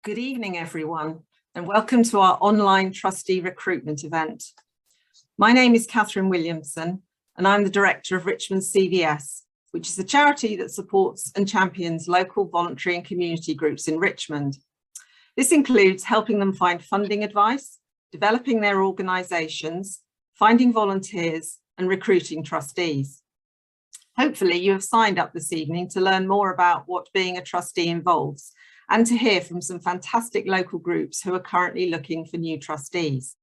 Good evening, everyone, and welcome to our online trustee recruitment event. My name is Catherine Williamson, and I'm the director of Richmond CVS, which is a charity that supports and champions local voluntary and community groups in Richmond. This includes helping them find funding advice, developing their organisations, finding volunteers, and recruiting trustees. Hopefully, you have signed up this evening to learn more about what being a trustee involves, and to hear from some fantastic local groups who are currently looking for new trustees.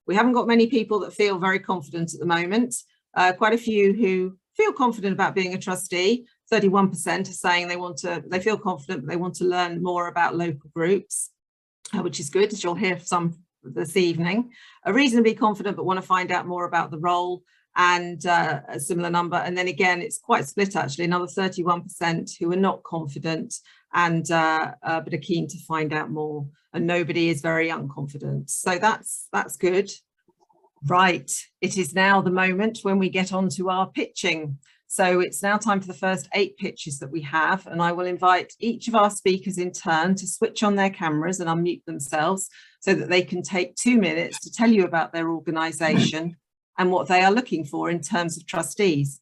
We haven't got many people that feel very confident at the moment. Quite a few who feel confident about being a trustee. 31% are saying they feel confident, but they want to learn more about local groups, which is good, as you'll hear some this evening. Are reasonably confident, but want to find out more about the role, and a similar number. And then again, it's quite split actually, another 31% who are not confident and but are keen to find out more, and nobody is very unconfident. So that's good. Right, it is now the moment when we get on to our pitching. So it's now time for the first 8 pitches that we have, and I will invite each of our speakers in turn to switch on their cameras and unmute themselves so that they can take 2 minutes to tell you about their organisation and what they are looking for in terms of trustees.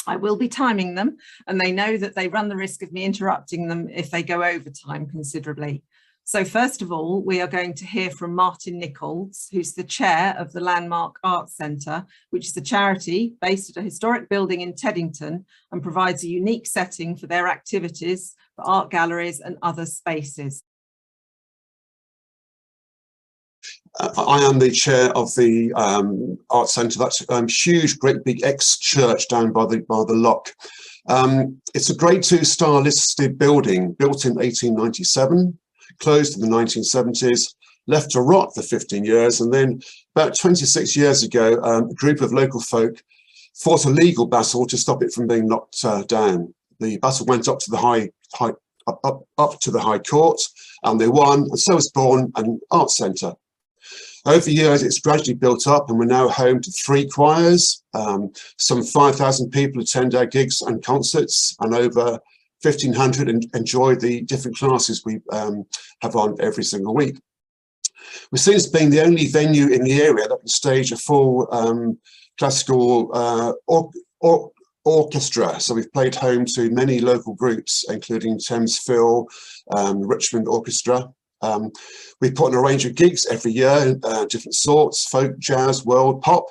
I will be timing them, and they know that they run the risk of me interrupting them if they go over time considerably. So first of all, we are going to hear from Martin Nichols, who's the chair of the Landmark Arts Centre, which is a charity based at a historic building in Teddington and provides a unique setting for their activities for art galleries and other spaces. I am the chair of the Arts Centre. That's a huge, great big ex-church down by the lock. It's a Grade 2 star listed building, built in 1897, closed in the 1970s, left to rot for 15 years, and then about 26 years ago, a group of local folk fought a legal battle to stop it from being knocked down. The battle went up to the High Court, and they won, and so was born an arts centre. Over the years, it's gradually built up, and we're now home to 3 choirs. Some 5,000 people attend our gigs and concerts, and over 1,500 enjoy the different classes we have on every single week. We're seen as being the only venue in the area that can stage a full classical orchestra. So we've played home to many local groups, including Thames Phil, Richmond Orchestra. We put on a range of gigs every year, different sorts, folk, jazz, world, pop,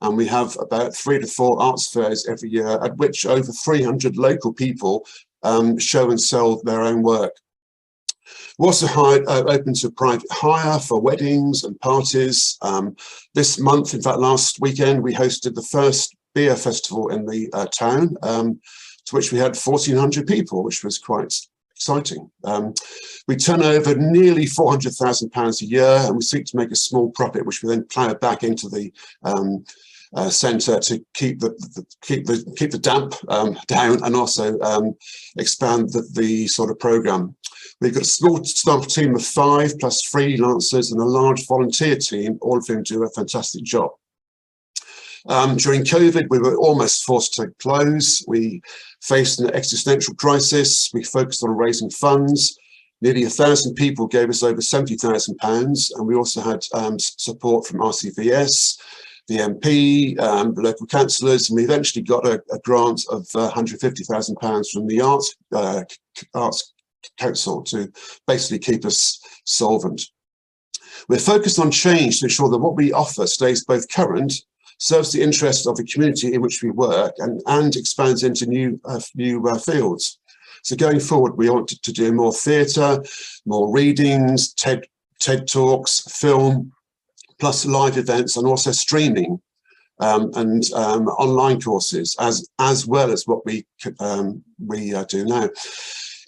and we have about 3 to 4 arts fairs every year, at which over 300 local people show and sell their own work. We're also open to private hire for weddings and parties. This month, in fact, last weekend, we hosted the first beer festival in the town, to which we had 1,400 people, which was quite exciting. We turn over nearly £400,000 a year, and we seek to make a small profit, which we then plough back into the centre to keep the damp down, and also expand the sort of programme. We've got a small staff team of 5 plus freelancers and a large volunteer team, all of whom do a fantastic job. During COVID, we were almost forced to close. We faced an existential crisis. We focused on raising funds. Nearly 1,000 people gave us over £70,000, and we also had support from RCVS, the MP, the local councillors, and we eventually got a grant of £150,000 from the Arts Council to basically keep us solvent. We're focused on change to ensure that what we offer stays both current, serves the interests of the community in which we work, and expands into new fields. So going forward, we want to do more theatre, more readings, TED Talks, film, plus live events, and also streaming and online courses, as well as what we do now.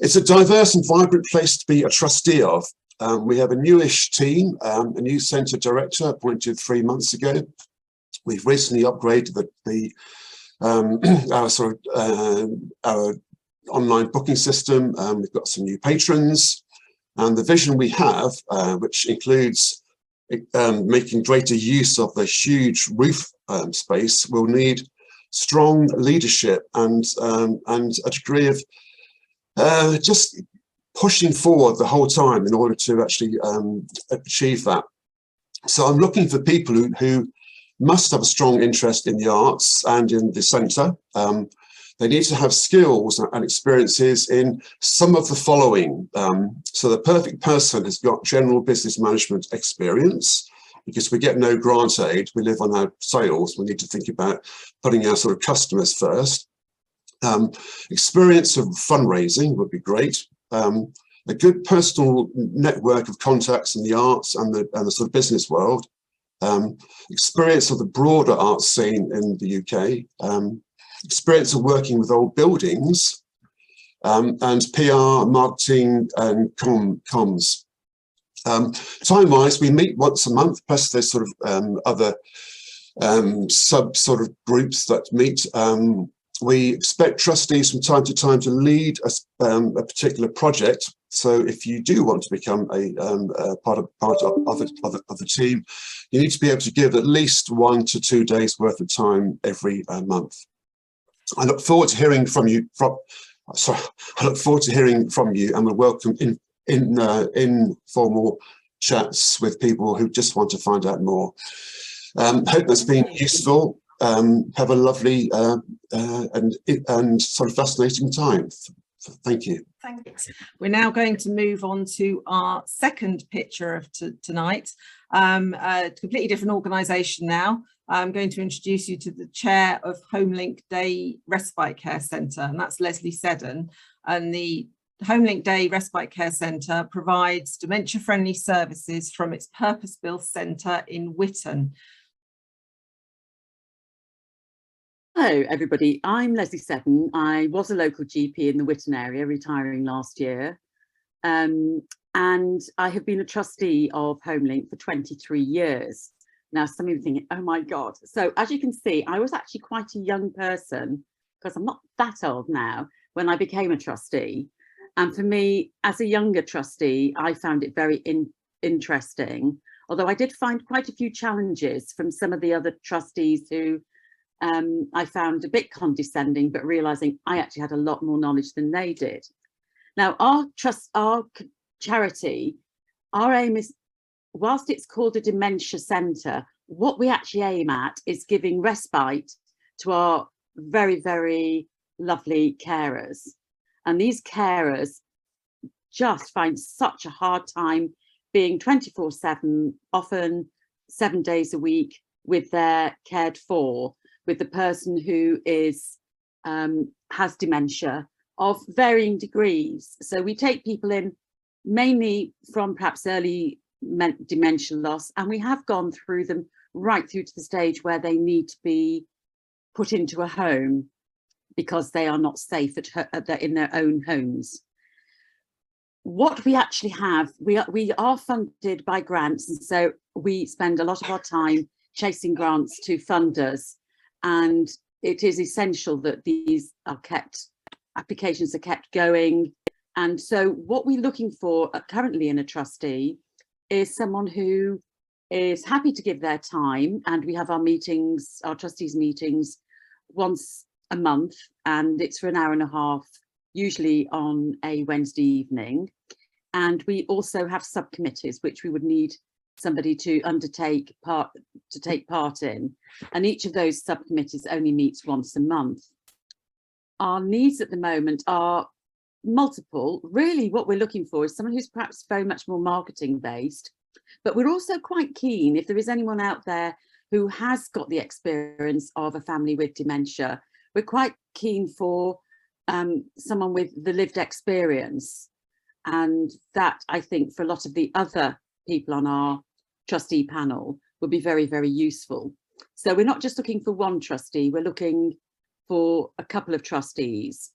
It's a diverse and vibrant place to be a trustee of. We have a newish team, a new centre director appointed 3 months ago. We've recently upgraded our online booking system. We've got some new patrons, and the vision we have, which includes making greater use of the huge roof space, will need strong leadership and a degree of just pushing forward the whole time in order to actually achieve that. So I'm looking for people who must have a strong interest in the arts and in the centre. They need to have skills and experiences in some of the following. So the perfect person has got general business management experience, because we get no grant aid, we live on our sales, we need to think about putting our sort of customers first. Experience of fundraising would be great. A good personal network of contacts in the arts and the sort of business world. Experience of the broader arts scene in the UK. Experience of working with old buildings, and PR, marketing and comms. Time-wise, we meet once a month, plus there's sort of other sub sort of groups that meet. We expect trustees from time to time to lead a particular project. So if you do want to become a part of the team, you need to be able to give at least 1 to 2 days worth of time every month. I look forward to hearing from you. I look forward to hearing from you, and we welcome informal chats with people who just want to find out more. Hope that's been useful. Have a lovely and sort of fascinating time. Thank you. Thanks. We're now going to move on to our second picture of tonight. A completely different organisation now. I'm going to introduce you to the chair of HomeLink Day Respite Care Centre, and that's Leslie Seddon. And the HomeLink Day Respite Care Centre provides dementia-friendly services from its purpose-built centre in Whitton. Hello everybody, I'm Leslie Seddon. I was a local GP in the Whitton area, retiring last year. And I have been a trustee of HomeLink for 23 years. Now, some of you are thinking, oh my God. So as you can see, I was actually quite a young person, because I'm not that old now, when I became a trustee. And for me, as a younger trustee, I found it very interesting, although I did find quite a few challenges from some of the other trustees who I found a bit condescending, but realizing I actually had a lot more knowledge than they did. Now, our charity, our aim is, whilst it's called a dementia centre, what we actually aim at is giving respite to our very, very lovely carers. And these carers just find such a hard time being 24/7, often 7 days a week, with their cared for, with the person who is has dementia of varying degrees. So we take people in mainly from perhaps early dementia loss, and we have gone through them right through to the stage where they need to be put into a home because they are not safe in their own homes. What we actually have, we are funded by grants, and so we spend a lot of our time chasing grants to funders. And it is essential that these are applications are kept going. And so what we're looking for currently in a trustee is someone who is happy to give their time. And we have our meetings, our trustees meetings, once a month, and it's for an hour and a half, usually on a Wednesday evening. And we also have subcommittees, which we would need somebody to take part in, and each of those subcommittees only meets once a month. Our needs at the moment are multiple. Really what we're looking for is someone who's perhaps very much more marketing based, but we're also quite keen, if there is anyone out there who has got the experience of a family with dementia, we're quite keen for someone with the lived experience. And that, I think, for a lot of the other people on our trustee panel would be very, very useful. So we're not just looking for one trustee, we're looking for a couple of trustees.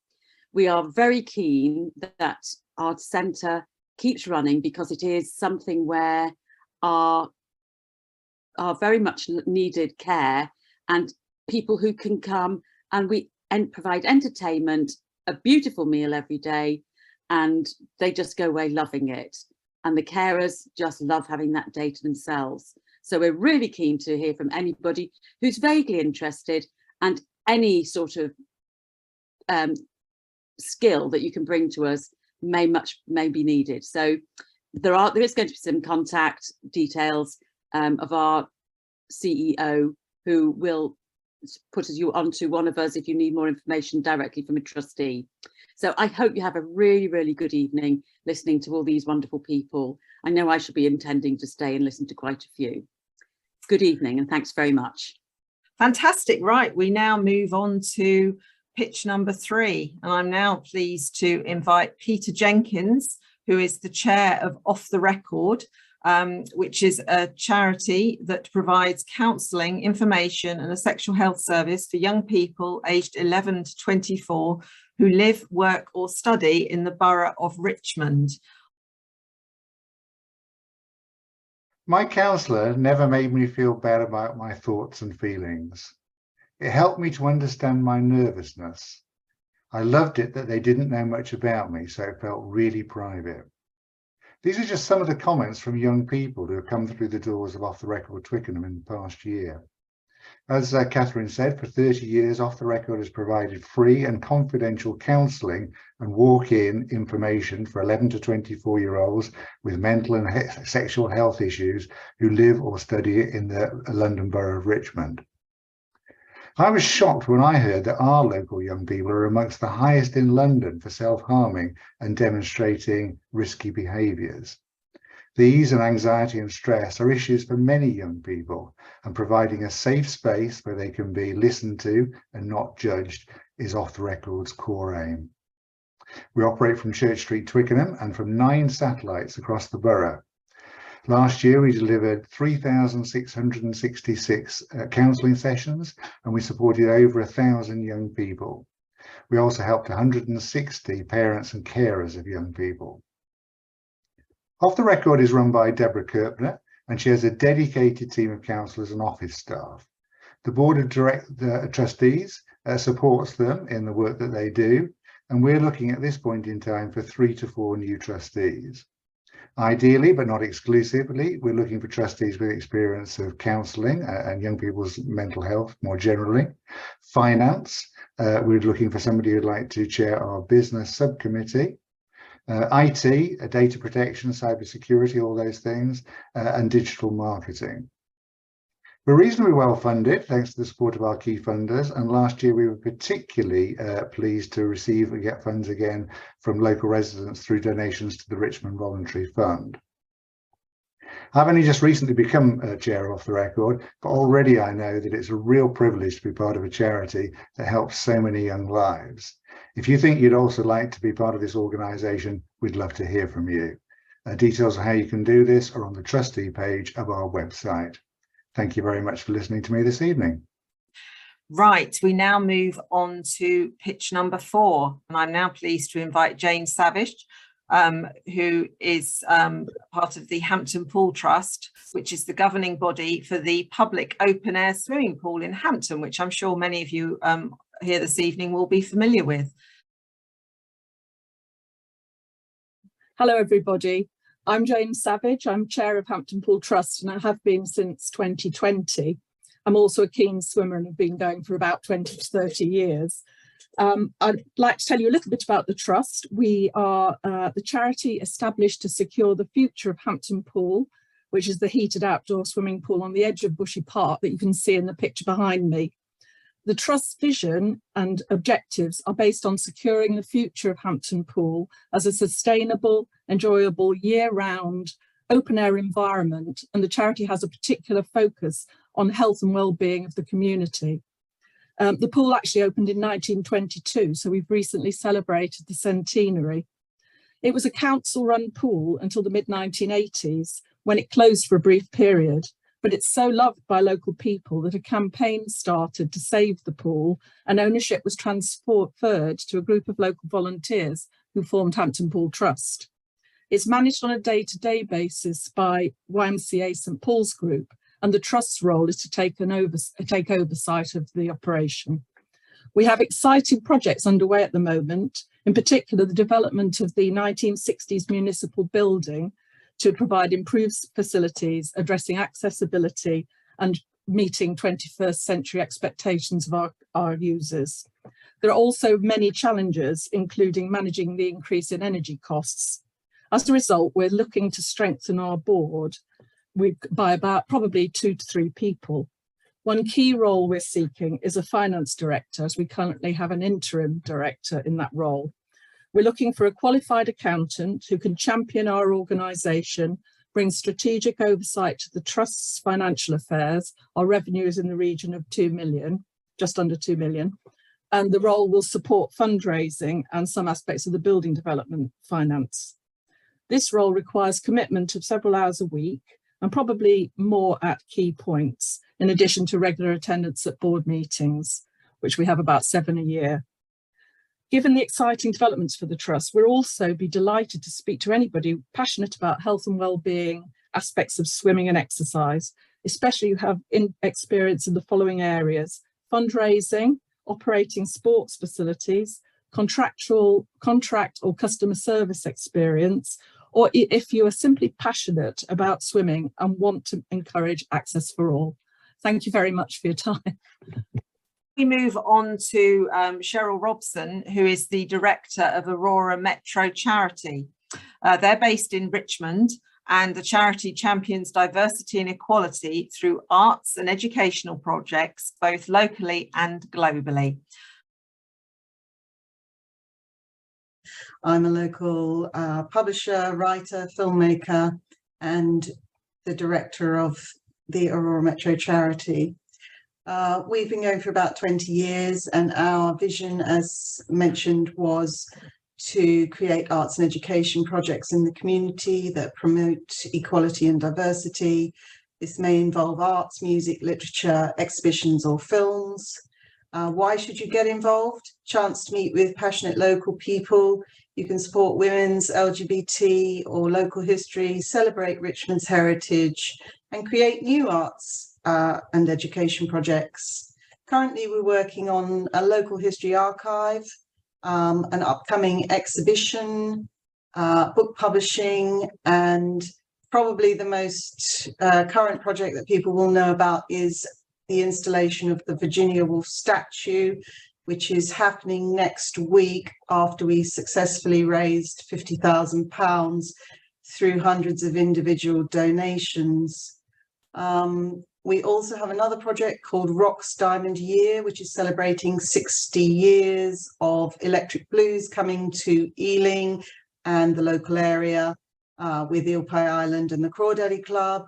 We are very keen that our centre keeps running, because it is something where our very much needed care and people who can come, and we provide entertainment, a beautiful meal every day, and they just go away loving it. And the carers just love having that day to themselves. So we're really keen to hear from anybody who's vaguely interested, and any sort of skill that you can bring to us may be needed. So there is going to be some contact details of our CEO, who will put you onto one of us if you need more information directly from a trustee. So I hope you have a really, really good evening listening to all these wonderful people. I know I should be intending to stay and listen to quite a few. Good evening and thanks very much. Fantastic. Right, we now move on to pitch number 3, and I'm now pleased to invite Peter Jenkins, who is the chair of Off the Record, which is a charity that provides counselling, information and a sexual health service for young people aged 11 to 24 who live, work or study in the borough of Richmond. My counsellor never made me feel bad about my thoughts and feelings. It helped me to understand my nervousness. I loved it that they didn't know much about me, so it felt really private. These are just some of the comments from young people who have come through the doors of Off the Record Twickenham in the past year. As Catherine said, for 30 years, Off the Record has provided free and confidential counselling and walk-in information for 11 to 24-year-olds with mental and sexual health issues who live or study in the London Borough of Richmond. I was shocked when I heard that our local young people are amongst the highest in London for self-harming and demonstrating risky behaviours. These and anxiety and stress are issues for many young people, and providing a safe space where they can be listened to and not judged is Off the Record's core aim. We operate from Church Street, Twickenham, and from 9 satellites across the borough. Last year, we delivered 3,666 counselling sessions, and we supported over 1,000 young people. We also helped 160 parents and carers of young people. Off the Record is run by Deborah Kirpner, and she has a dedicated team of counsellors and office staff. The board of trustees supports them in the work that they do, and we're looking at this point in time for 3 to 4 new trustees. Ideally, but not exclusively, we're looking for trustees with experience of counselling and young people's mental health more generally. Finance, we're looking for somebody who'd like to chair our business subcommittee. IT, data protection, cyber security, all those things, and digital marketing. We're reasonably well funded thanks to the support of our key funders, and last year we were particularly pleased to receive and get funds again from local residents through donations to the Richmond Voluntary Fund. I've only just recently become chair of Off the Record, but already I know that it's a real privilege to be part of a charity that helps so many young lives. If you think you'd also like to be part of this organisation, we'd love to hear from you. Details of how you can do this are on the trustee page of our website. Thank you very much for listening to me this evening. Right, we now move on to pitch number 4, and I'm now pleased to invite Jane Savage, who is part of the Hampton Pool Trust, which is the governing body for the public open air swimming pool in Hampton, which I'm sure many of you here this evening will be familiar with. Hello everybody, I'm Jane Savage, I'm chair of Hampton Pool Trust and I have been since 2020. I'm also a keen swimmer and have been going for about 20 to 30 years. I'd like to tell you a little bit about the Trust. We are the charity established to secure the future of Hampton Pool, which is the heated outdoor swimming pool on the edge of Bushy Park that you can see in the picture behind me. The Trust's vision and objectives are based on securing the future of Hampton Pool as a sustainable, enjoyable, year-round, open-air environment, and the charity has a particular focus on health and well-being of the community. The pool actually opened in 1922, so we've recently celebrated the centenary. It was a council-run pool until the mid-1980s, when it closed for a brief period. But it's so loved by local people that a campaign started to save the pool, and ownership was transferred to a group of local volunteers who formed Hampton Pool Trust. It's managed on a day-to-day basis by YMCA St Paul's Group, and the Trust's role is to take oversight of the operation. We have exciting projects underway at the moment, in particular the development of the 1960s municipal building, to provide improved facilities, addressing accessibility and meeting 21st century expectations of our users. There are also many challenges, including managing the increase in energy costs. As a result, we're looking to strengthen our board by about probably 2 to 3 people. One key role we're seeking is a finance director, as we currently have an interim director in that role. We're looking for a qualified accountant who can champion our organisation, bring strategic oversight to the Trust's financial affairs. Our revenue is in the region of 2 million, just under 2 million. And the role will support fundraising and some aspects of the building development finance. This role requires commitment of several hours a week and probably more at key points, in addition to regular attendance at board meetings, which we have about 7 a year. Given the exciting developments for the Trust, we'll also be delighted to speak to anybody passionate about health and well-being aspects of swimming and exercise, especially who have experience in the following areas: fundraising, operating sports facilities, contract or customer service experience, or if you are simply passionate about swimming and want to encourage access for all. Thank you very much for your time. We move on to Cheryl Robson, who is the director of Aurora Metro Charity. They're based in Richmond, and the charity champions diversity and equality through arts and educational projects, both locally and globally. I'm a local publisher, writer, filmmaker, and the director of the Aurora Metro Charity. We've been going for about 20 years, and our vision, as mentioned, was to create arts and education projects in the community that promote equality and diversity. This may involve arts, music, literature, exhibitions, or films. Why should you get involved? Chance to meet with passionate local people. You can support women's, LGBT, or local history, celebrate Richmond's heritage, and create new arts and education projects. Currently, we're working on a local history archive, an upcoming exhibition, book publishing, and probably the most current project that people will know about is the installation of the Virginia Woolf statue, which is happening next week after we successfully raised £50,000 through hundreds of individual donations. We also have another project called Rock's Diamond Year, which is celebrating 60 years of Electric Blues coming to Ealing and the local area with Eel Pie Island and the Crawdaddy Club.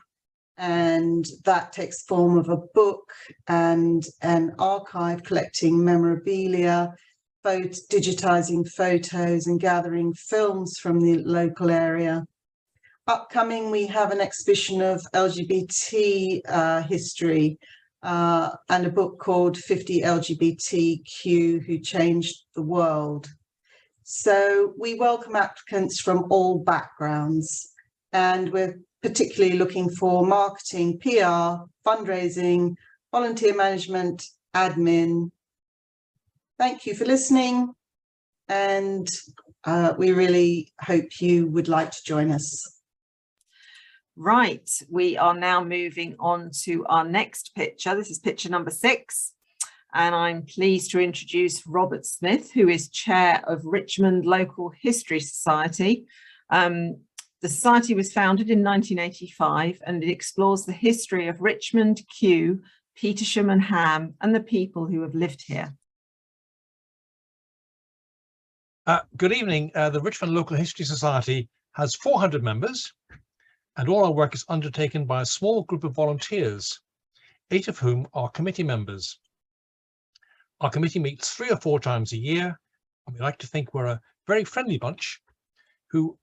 And that takes form of a book and an archive collecting memorabilia, digitizing photos and gathering films from the local area. Upcoming, we have an exhibition of LGBT history and a book called 50 LGBTQ Who Changed the World. So we welcome applicants from all backgrounds, and we're particularly looking for marketing, PR, fundraising, volunteer management, admin. Thank you for listening, and we really hope you would like to join us. Right, we are now moving on to our next picture. This is picture number 6, and I'm pleased to introduce Robert Smith, who is chair of Richmond Local History Society. The society was founded in 1985, and it explores the history of Richmond, Kew, Petersham and Ham, and the people who have lived here. Good evening. The Richmond Local History Society has 400 members, and all our work is undertaken by a small group of volunteers, 8 of whom are committee members. Our committee meets 3 or 4 times a year, and we like to think we're a very friendly bunch who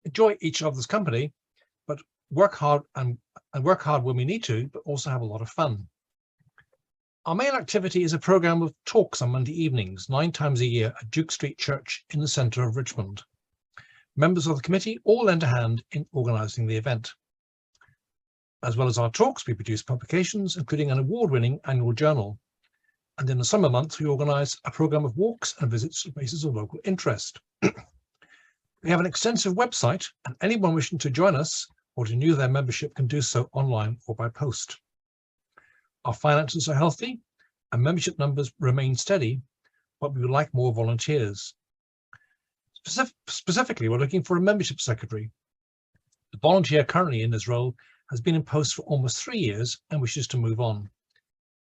enjoy each other's company, but work hard when we need to, but also have a lot of fun. Our main activity is a programme of talks on Monday evenings, 9 times a year at Duke Street Church in the centre of Richmond. Members of the committee all lend a hand in organising the event. As well as our talks, we produce publications, including an award-winning annual journal. And in the summer months, we organise a programme of walks and visits to places of local interest. We have an extensive website, and anyone wishing to join us or to renew their membership can do so online or by post. Our finances are healthy and membership numbers remain steady, but we would like more volunteers. Specifically, we're looking for a membership secretary. The volunteer currently in this role has been in post for almost 3 years and wishes to move on.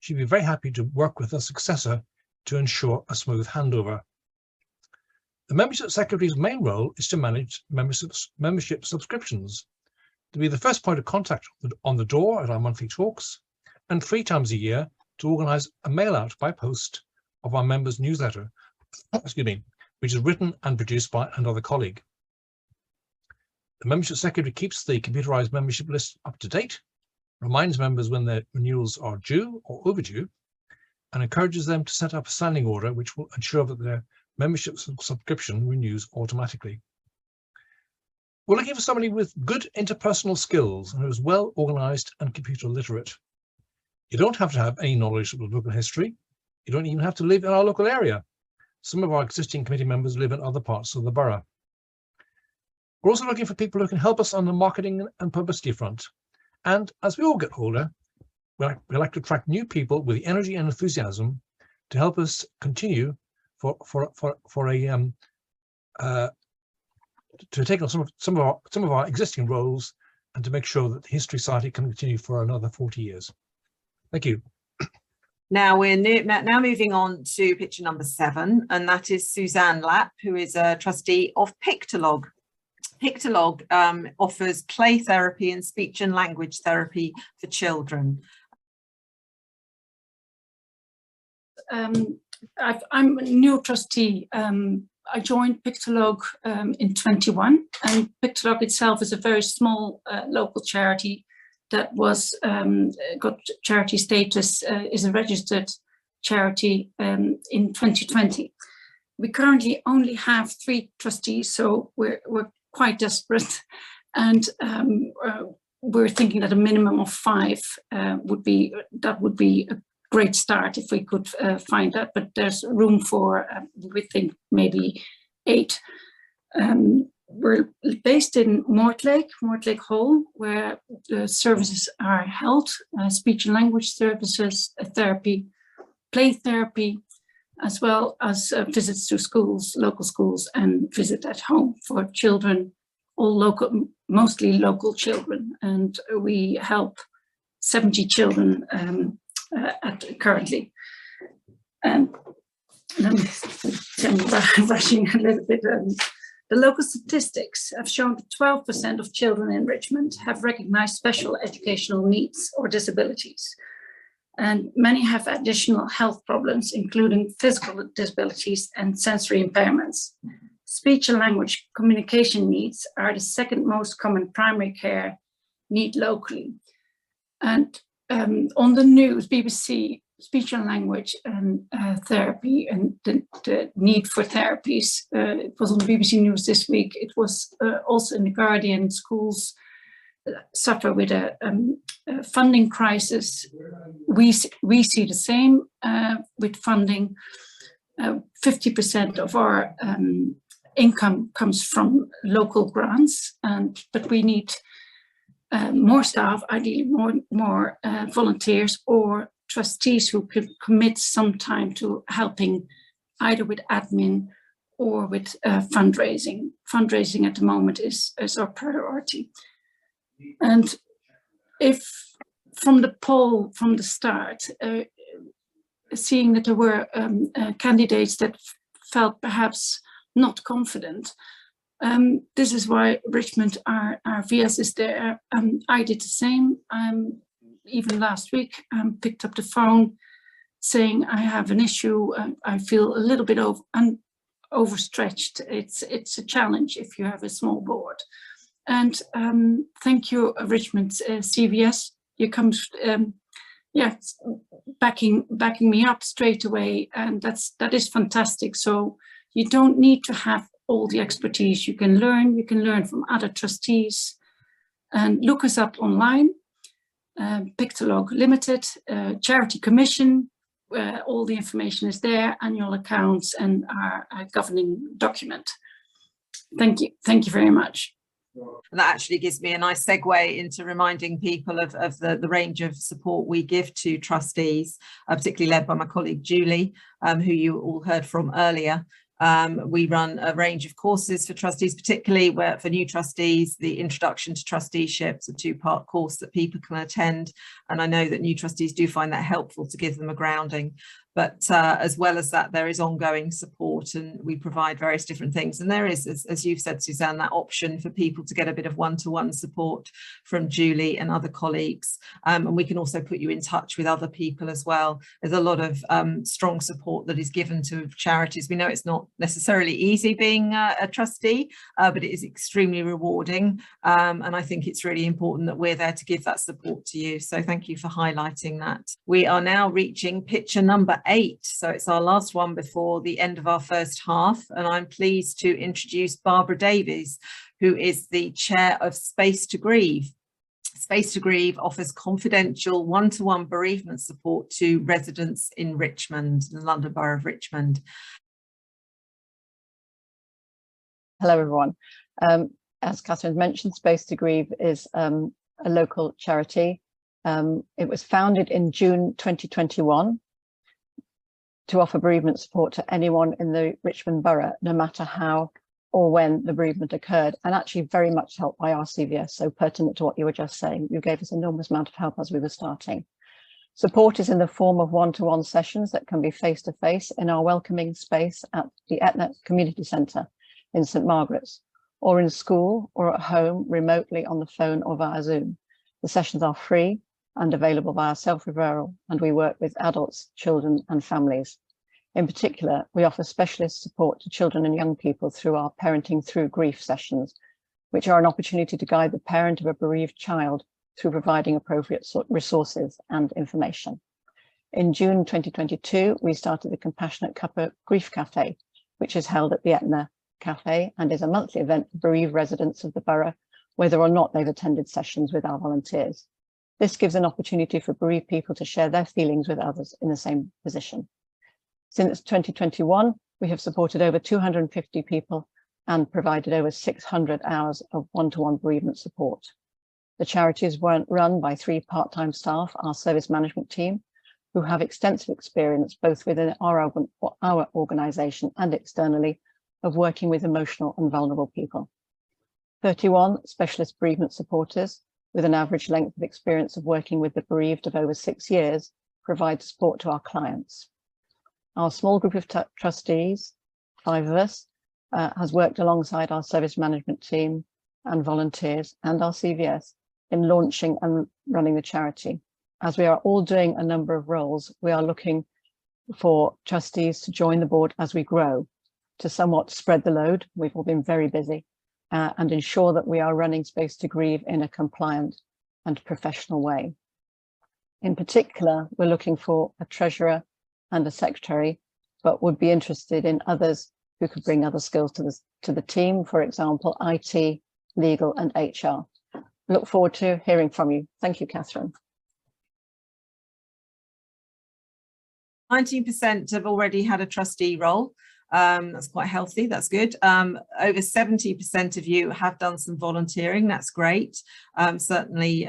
She'd be very happy to work with a successor to ensure a smooth handover. The membership secretary's main role is to manage membership subscriptions, to be the first point of contact on the door at our monthly talks, and 3 times a year to organise a mail out by post of our members' newsletter, excuse me, which is written and produced by another colleague. The membership secretary keeps the computerised membership list up to date, reminds members when their renewals are due or overdue, and encourages them to set up a standing order which will ensure that their membership subscription renews automatically. We're looking for somebody with good interpersonal skills and who is well organised and computer literate. You don't have to have any knowledge of local history. You don't even have to live in our local area. Some of our existing committee members live in other parts of the borough. We're also looking for people who can help us on the marketing and publicity front. And as we all get older, we like to attract new people with the energy and enthusiasm to help us continue to take on some of our existing roles and to make sure that the History Society can continue for another 40 years. Thank you. Now we're now moving on to picture number 7, and that is Suzanne Lapp, who is a trustee of Pictolog. Pictolog offers play therapy and speech and language therapy for children. I'm a new trustee. I joined Pictolog in 21, and Pictolog itself is a very small local charity that was got charity status, is a registered charity in 2020. We currently only have 3 trustees, so we're quite desperate, and we're thinking that a minimum of 5 would be a great start if we could find that, but there's room for we think maybe 8. We're based in Mortlake Hall, where the services are held, speech and language services, therapy, play therapy, as well as visits to schools, local schools, and visit at home for children, all local, mostly local children. And we help 70 children currently. And let me rushing a little bit. The local statistics have shown that 12% of children in Richmond have recognized special educational needs or disabilities. And many have additional health problems, including physical disabilities and sensory impairments. Speech and language communication needs are the 2nd most common primary care need locally. And on the news, BBC, speech and language and therapy and the need for therapies. It was on the BBC News this week. It was also in The Guardian. Schools suffer with a funding crisis. We see the same with funding. 50% of our income comes from local grants, but we need more staff, ideally more volunteers or trustees who could commit some time to helping either with admin or with fundraising. Fundraising at the moment is our priority. And if from the poll from the start, seeing that there were candidates that felt perhaps not confident, this is why Richmond, our VS is there. I did the same. Even last week, picked up the phone saying I have an issue. I feel a little bit overstretched. It's a challenge if you have a small board. And thank you, Richmond CVS. You come, backing me up straight away, and that is fantastic. So you don't need to have all the expertise. You can learn from other trustees, and look us up online. Pictolog Limited, Charity Commission, all the information is there, annual accounts and our governing document. Thank you very much. And that actually gives me a nice segue into reminding people of the range of support we give to trustees, particularly led by my colleague Julie, who you all heard from earlier. We run a range of courses for trustees, particularly where for new trustees, the Introduction to Trusteeship, a 2-part course that people can attend. And I know that new trustees do find that helpful to give them a grounding. But as well as that, there is ongoing support, and we provide various different things. And there is, as you've said, Suzanne, that option for people to get a bit of one-to-one support from Julie and other colleagues. And we can also put you in touch with other people as well. There's a lot of strong support that is given to charities. We know it's not necessarily easy being a trustee, but it is extremely rewarding. And I think it's really important that we're there to give that support to you. So thank you for highlighting that. We are now reaching picture number 8. So it's our last one before the end of our first half. And I'm pleased to introduce Barbara Davies, who is the chair of Space to Grieve. Space to Grieve offers confidential one-to-one bereavement support to residents in Richmond, the London Borough of Richmond. Hello, everyone. As Catherine mentioned, Space to Grieve is a local charity. It was founded in June 2021 to offer bereavement support to anyone in the Richmond Borough, no matter how or when the bereavement occurred, and actually very much helped by our CVS, so pertinent to what you were just saying. You gave us an enormous amount of help as we were starting. Support is in the form of one-to-one sessions that can be face-to-face in our welcoming space at the Etna Community Centre in St Margaret's, or in school or at home remotely on the phone or via Zoom. The sessions are free and available via self-referral, and we work with adults, children and families. In particular, we offer specialist support to children and young people through our Parenting Through Grief sessions, which are an opportunity to guide the parent of a bereaved child through providing appropriate resources and information. In June 2022, we started the Compassionate Cuppa Grief Cafe, which is held at the Etna Cafe and is a monthly event for bereaved residents of the borough, whether or not they've attended sessions with our volunteers. This gives an opportunity for bereaved people to share their feelings with others in the same position. Since 2021, we have supported over 250 people and provided over 600 hours of one-to-one bereavement support. The charities were run by 3 part-time staff, our service management team, who have extensive experience both within our organisation and externally of working with emotional and vulnerable people. 31 specialist bereavement supporters with an average length of experience of working with the bereaved of over 6 years provide support to our clients. Our small group of trustees, 5 of us, has worked alongside our service management team and volunteers and our CVS in launching and running the charity. As we are all doing a number of roles, we are looking for trustees to join the board as we grow, to somewhat spread the load. We've all been very busy, and ensure that we are running Space to Grieve in a compliant and professional way. In particular, we're looking for a treasurer and a secretary, but would be interested in others who could bring other skills to the team, for example, IT, legal and HR. Look forward to hearing from you. Thank you, Catherine. 19% have already had a trustee role. That's quite healthy, that's good. Over 70% of you have done some volunteering, that's great. Certainly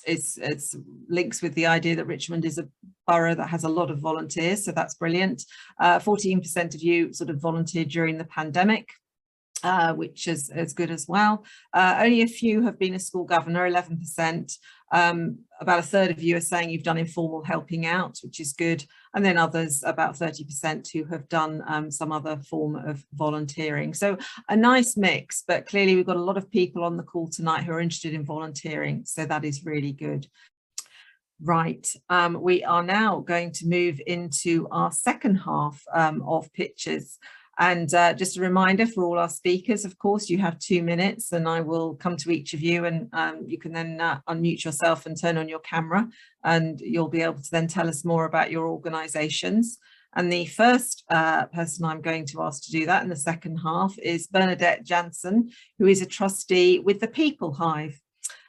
it's links with the idea that Richmond is a borough that has a lot of volunteers, so that's brilliant. 14% of you sort of volunteered during the pandemic, which is good as well. Only a few have been a school governor, 11%. About a third of you are saying you've done informal helping out, which is good. And then others, about 30%, who have done some other form of volunteering. So a nice mix, but clearly we've got a lot of people on the call tonight who are interested in volunteering. So that is really good. Right, we are now going to move into our second half of pitches. And just a reminder for all our speakers, of course, you have 2 minutes and I will come to each of you and you can then unmute yourself and turn on your camera and you'll be able to then tell us more about your organisations. And the first person I'm going to ask to do that in the second half is Bernadette Jansen, who is a trustee with the People Hive.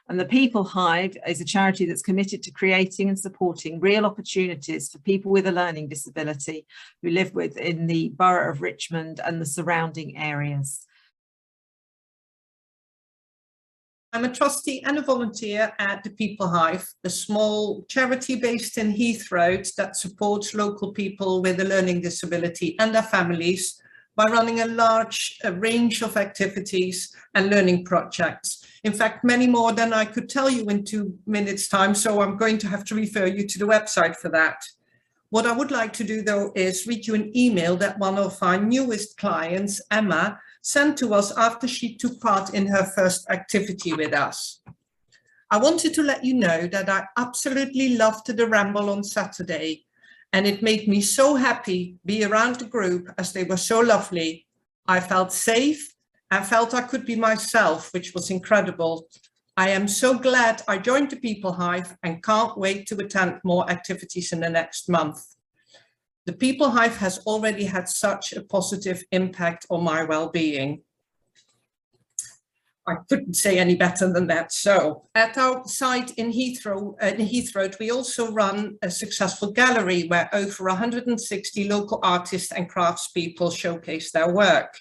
And the People Hive is a charity that's committed to creating and supporting real opportunities for people with a learning disability who live within the borough of Richmond and the surrounding areas. I'm a trustee and a volunteer at the People Hive, a small charity based in Heathrow that supports local people with a learning disability and their families by running a large range of activities and learning projects. In fact, many more than I could tell you in 2 minutes time, so I'm going to have to refer you to the website for that. What I would like to do though is read you an email that one of our newest clients, Emma, sent to us after she took part in her first activity with us. I wanted to let you know that I absolutely loved the ramble on Saturday, and it made me so happy be around the group as they were so lovely. I felt safe and felt I could be myself, which was incredible. I am so glad I joined the People Hive and can't wait to attend more activities in the next month. The People Hive has already had such a positive impact on my well-being. I couldn't say any better than that. So at our site in Heathrow, we also run a successful gallery where over 160 local artists and craftspeople showcase their work.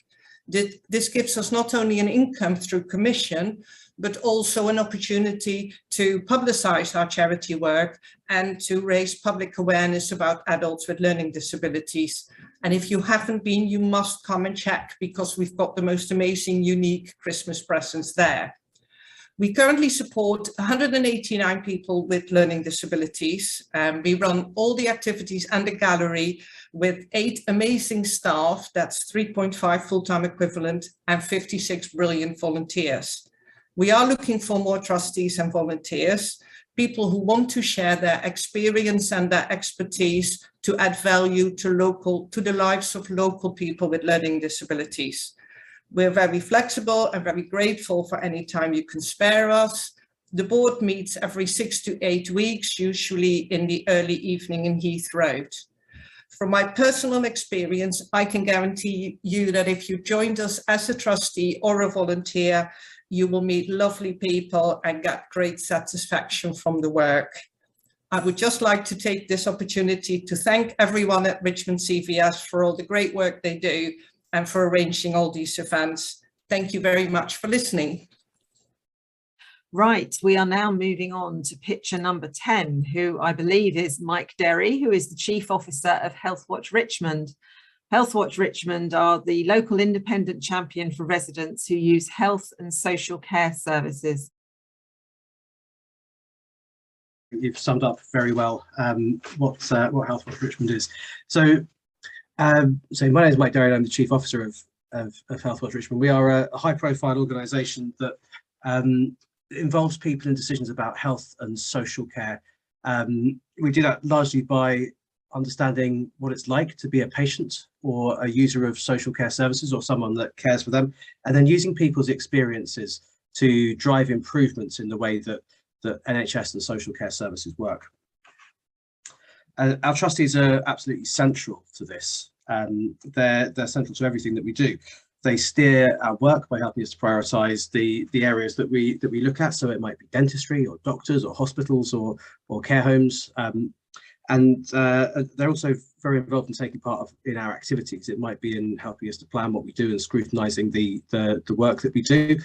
This gives us not only an income through commission, but also an opportunity to publicize our charity work and to raise public awareness about adults with learning disabilities. And if you haven't been, you must come and check, because we've got the most amazing, unique Christmas presents there. We currently support 189 people with learning disabilities. We run all the activities and the gallery with 8 amazing staff, that's 3.5 full-time equivalent, and 56 brilliant volunteers. We are looking for more trustees and volunteers, people who want to share their experience and their expertise to add value to the lives of local people with learning disabilities. We're very flexible and very grateful for any time you can spare us. The board meets every 6 to 8 weeks, usually in the early evening in Heathrow. From my personal experience, I can guarantee you that if you joined us as a trustee or a volunteer, you will meet lovely people and get great satisfaction from the work. I would just like to take this opportunity to thank everyone at Richmond CVS for all the great work they do and for arranging all these events. Thank you very much for listening. Right, we are now moving on to picture number 10, who I believe is Mike Derry, who is the Chief Officer of Healthwatch Richmond. Healthwatch Richmond are the local independent champion for residents who use health and social care services. You've summed up very well what Healthwatch Richmond is. So my name is Mike Derry. I'm the Chief Officer of Healthwatch Richmond. We are a high-profile organisation that involves people in decisions about health and social care. We do that largely by understanding what it's like to be a patient or a user of social care services or someone that cares for them, and then using people's experiences to drive improvements in the way that NHS and social care services work. Our trustees are absolutely central to this. They're central to everything that we do. They steer our work by helping us to prioritise the areas that we look at. So it might be dentistry or doctors or hospitals or care homes. And they're also very involved in taking part in our activities. It might be in helping us to plan what we do and scrutinising the work that we do,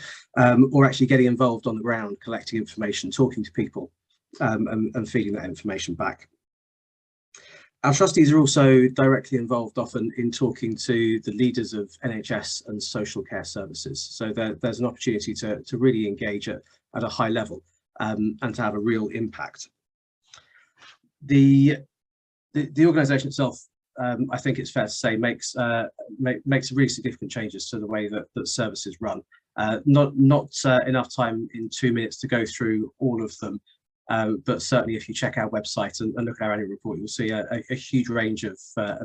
or actually getting involved on the ground, collecting information, talking to people, and feeding that information back. Our trustees are also directly involved often in talking to the leaders of NHS and social care services. So there's an opportunity to really engage at a high level and to have a real impact. The organisation itself, I think it's fair to say, makes really significant changes to the way that services run. Not enough time in 2 minutes to go through all of them, but certainly if you check our website and look at our annual report, you'll see a huge range of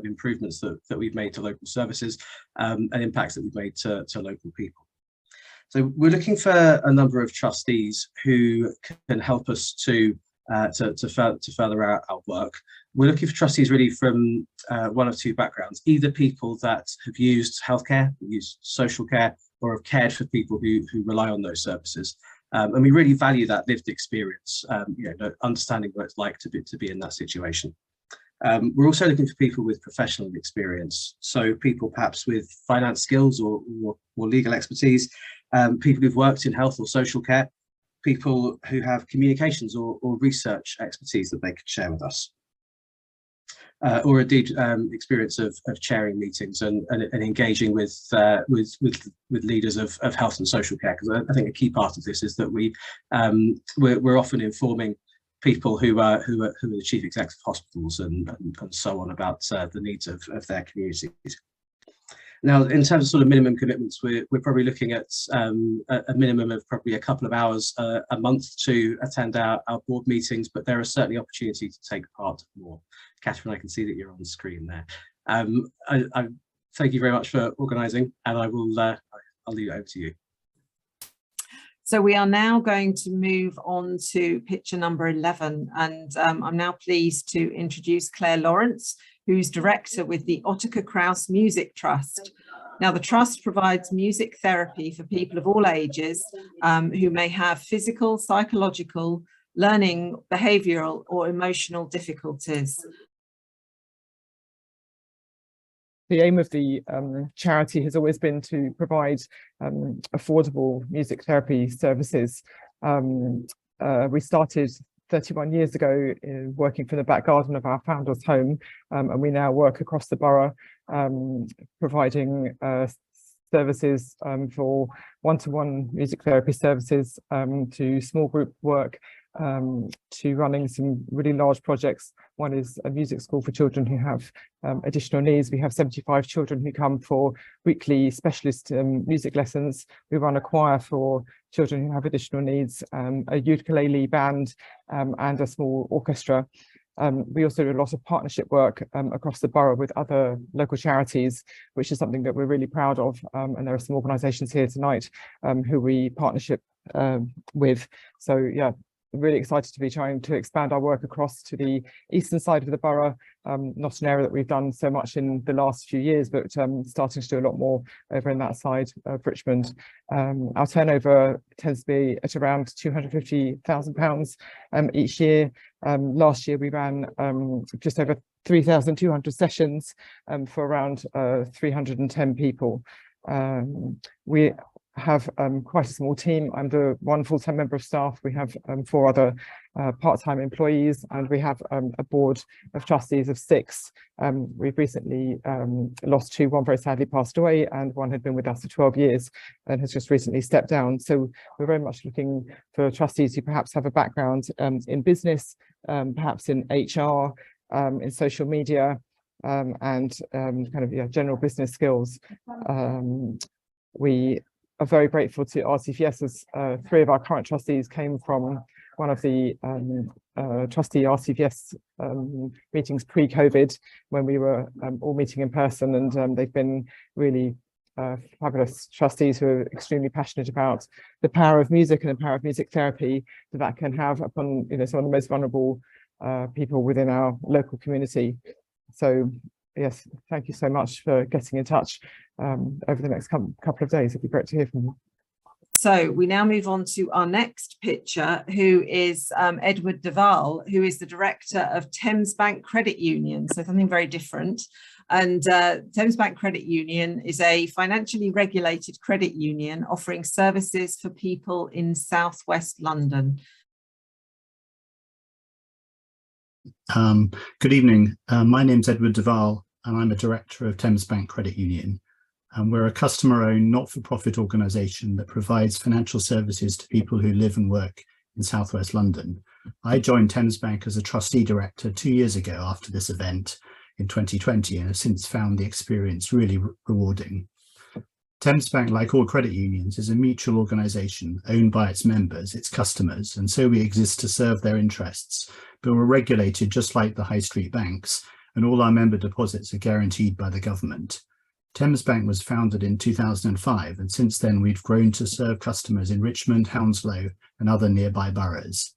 improvements that we've made to local services and impacts that we've made to local people. So we're looking for a number of trustees who can help us to further our work. We're looking for trustees really from one of two backgrounds: either people that have used healthcare, used social care, or have cared for people who rely on those services. And we really value that lived experience, understanding what it's like to be in that situation. We're also looking for people with professional experience, so people perhaps with finance skills or legal expertise, people who've worked in health or social care, people who have communications or research expertise that they could share with us. Or indeed experience of chairing meetings and engaging with leaders of health and social care, because I think a key part of this is that we're often informing people who are the chief execs of hospitals and so on about the needs of their communities. Now, in terms of sort of minimum commitments, we're probably looking at a minimum of probably a couple of hours a month to attend our board meetings, but there are certainly opportunities to take part more. Catherine, I can see that you're on the screen there. I thank you very much for organising, and I'll leave it over to you. So we are now going to move on to picture number 11, and I'm now pleased to introduce Claire Lawrence, who's director with the Ottokar Kraus Music Trust. Now, the trust provides music therapy for people of all ages who may have physical, psychological, learning, behavioural or emotional difficulties. The aim of the charity has always been to provide affordable music therapy services. We started 31 years ago working from the back garden of our founder's home, and we now work across the borough providing services for one-to-one music therapy services, to small group work, to running some really large projects. One is a music school for children who have additional needs. We have 75 children who come for weekly specialist music lessons. We run a choir for children who have additional needs, a ukulele band and a small orchestra. We also do a lot of partnership work across the borough with other local charities, which is something that we're really proud of. And there are some organisations here tonight who we partnership with. So yeah, really excited to be trying to expand our work across to the eastern side of the borough, not an area that we've done so much in the last few years, but starting to do a lot more over in that side of Richmond. Our turnover tends to be at around £250,000 each year. Last year we ran just over 3,200 sessions for around 310 people. We have quite a small team. I'm the one full-time member of staff. We have 4 other part-time employees, and we have a board of trustees of 6. We've recently lost 2. One very sadly passed away, and one had been with us for 12 years and has just recently stepped down. So we're very much looking for trustees who perhaps have a background in business, perhaps in HR, in social media, and kind of general business skills. We are very grateful to RCVS, as 3 of our current trustees came from one of the trustee RCVS meetings pre-COVID, when we were all meeting in person, and they've been really fabulous trustees who are extremely passionate about the power of music and the power of music therapy that can have upon some of the most vulnerable people within our local community. So yes, thank you so much for getting in touch over the next couple of days. It'd be great to hear from you. So we now move on to our next picture, who is Edward Duval, who is the director of Thames Bank Credit Union, so something very different. And Thames Bank Credit Union is a financially regulated credit union offering services for people in southwest London. Good evening. My name's Edward Duval, and I'm a director of Thames Bank Credit Union. We're a customer-owned, not-for-profit organisation that provides financial services to people who live and work in southwest London. I joined Thames Bank as a trustee director 2 years ago after this event in 2020, and have since found the experience really rewarding. Thames Bank, like all credit unions, is a mutual organisation owned by its members, its customers, and so we exist to serve their interests. But we're regulated just like the high street banks, and all our member deposits are guaranteed by the government. Thames Bank was founded in 2005, and since then we've grown to serve customers in Richmond, Hounslow and other nearby boroughs.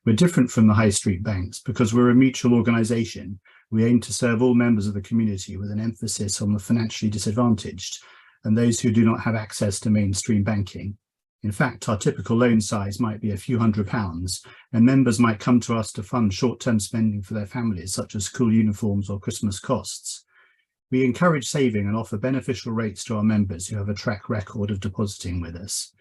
We're different from the high street banks because we're a mutual organisation. We aim to serve all members of the community with an emphasis on the financially disadvantaged and those who do not have access to mainstream banking. In fact, our typical loan size might be a few £100s, and members might come to us to fund short-term spending for their families, such as school uniforms or Christmas costs. We encourage saving and offer beneficial rates to our members who have a track record of depositing with us.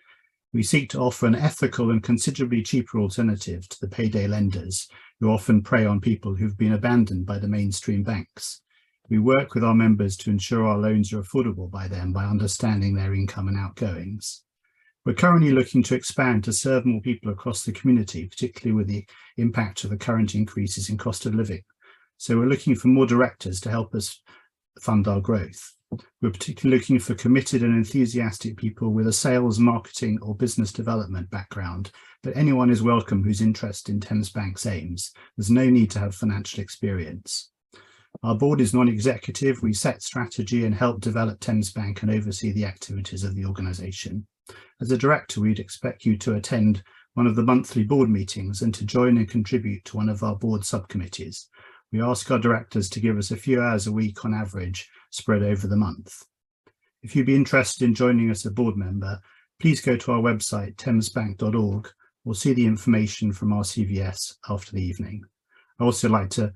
We seek to offer an ethical and considerably cheaper alternative to the payday lenders who often prey on people who've been abandoned by the mainstream banks. We work with our members to ensure our loans are affordable by them by understanding their income and outgoings. We're currently looking to expand to serve more people across the community, particularly with the impact of the current increases in cost of living. So we're looking for more directors to help us fund our growth. We're particularly looking for committed and enthusiastic people with a sales, marketing or business development background, but anyone is welcome who's interested in Thames Bank's aims. There's no need to have financial experience. Our board is non-executive. We set strategy and help develop Thames Bank and oversee the activities of the organisation. As a director, we'd expect you to attend one of the monthly board meetings and to join and contribute to one of our board subcommittees. We ask our directors to give us a few hours a week on average, spread over the month. If you'd be interested in joining us as a board member, please go to our website, thamesbank.org, or see the information from our CVS after the evening. I'd also like to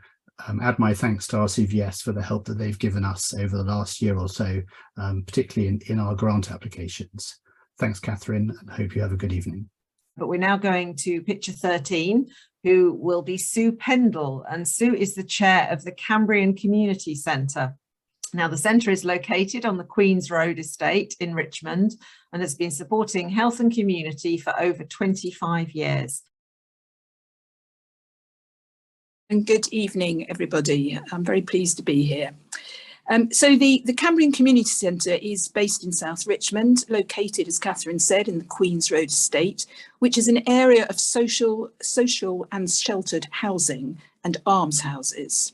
add my thanks to our CVS for the help that they've given us over the last year or so, particularly in our grant applications. Thanks, Catherine, and I hope you have a good evening. But we're now going to picture 13, who will be Sue Pendle, and Sue is the chair of the Cambrian Community Centre. Now, the centre is located on the Queen's Road estate in Richmond and has been supporting health and community for over 25 years. And good evening, everybody. I'm very pleased to be here. So the Cambrian Community Centre is based in South Richmond, located, as Catherine said, in the Queen's Road estate, which is an area of social and sheltered housing and almshouses.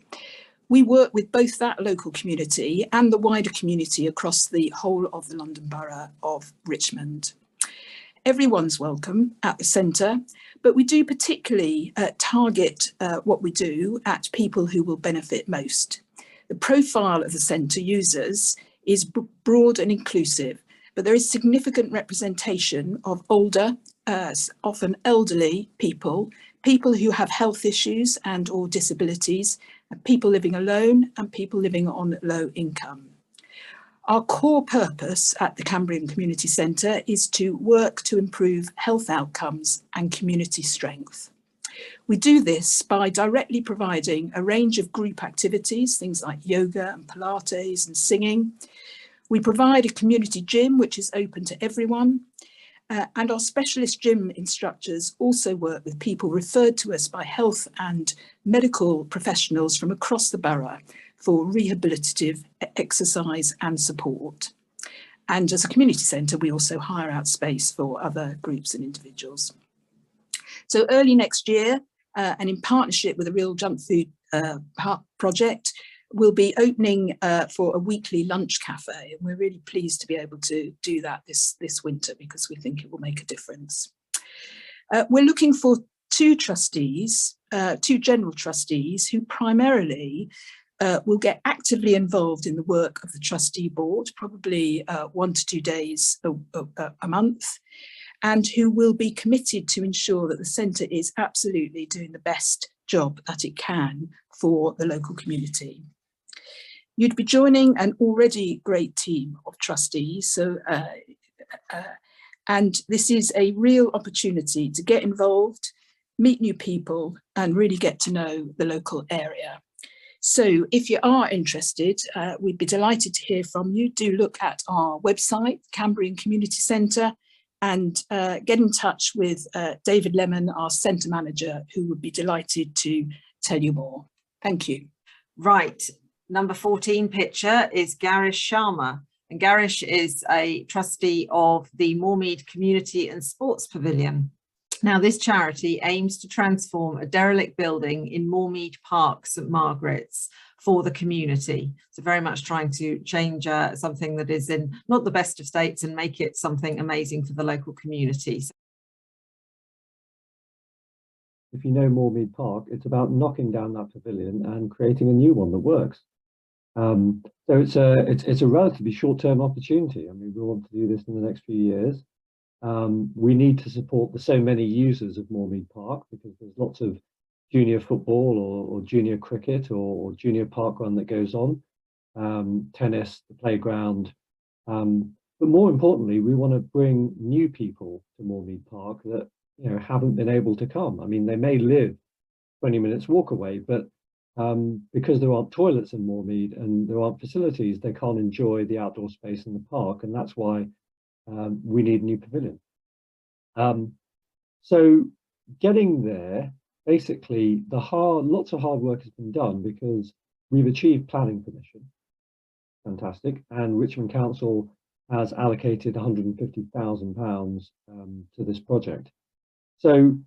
We work with both that local community and the wider community across the whole of the London Borough of Richmond. Everyone's welcome at the centre, but we do particularly target what we do at people who will benefit most. The profile of the centre users is broad and inclusive, but there is significant representation of older, often elderly people, people who have health issues and or disabilities, and people living alone and people living on low income. Our core purpose at the Cambrian Community Centre is to work to improve health outcomes and community strength. We do this by directly providing a range of group activities, things like yoga and Pilates and singing. We provide a community gym, which is open to everyone. And our specialist gym instructors also work with people referred to us by health and medical professionals from across the borough for rehabilitative exercise and support. And as a community centre, we also hire out space for other groups and individuals. So early next year, and in partnership with the Real Junk Food project, we'll be opening for a weekly lunch cafe. And we're really pleased to be able to do that this winter because we think it will make a difference. We're looking for two general trustees who primarily will get actively involved in the work of the trustee board, probably 1 to 2 days a month, and who will be committed to ensure that the centre is absolutely doing the best job that it can for the local community. You'd be joining an already great team of trustees, and this is a real opportunity to get involved, meet new people, and really get to know the local area. So if you are interested, we'd be delighted to hear from you. Do look at our website, Cambrian Community Centre, and get in touch with David Lemon, our centre manager, who would be delighted to tell you more. Thank you. Right, number 14 picture is Garish Sharma. And Garish is a trustee of the Moormead Community and Sports Pavilion. Now, this charity aims to transform a derelict building in Moormead Park, St Margaret's, for the community. So very much trying to change something that is in not the best of states and make it something amazing for the local community. If you know Moormead Park, it's about knocking down that pavilion and creating a new one that works. So it's a relatively short-term opportunity. I mean, we want to do this in the next few years. We need to support the so many users of Moormead Park because there's lots of junior football or junior cricket or junior park run that goes on, tennis, the playground. But more importantly, we want to bring new people to Moormead Park that haven't been able to come. I mean, they may live 20 minutes walk away, but because there aren't toilets in Moormead and there aren't facilities, they can't enjoy the outdoor space in the park, and that's why we need a new pavilion. So getting there, basically, lots of hard work has been done because we've achieved planning permission. Fantastic. And Richmond Council has allocated £150,000 to this project. So,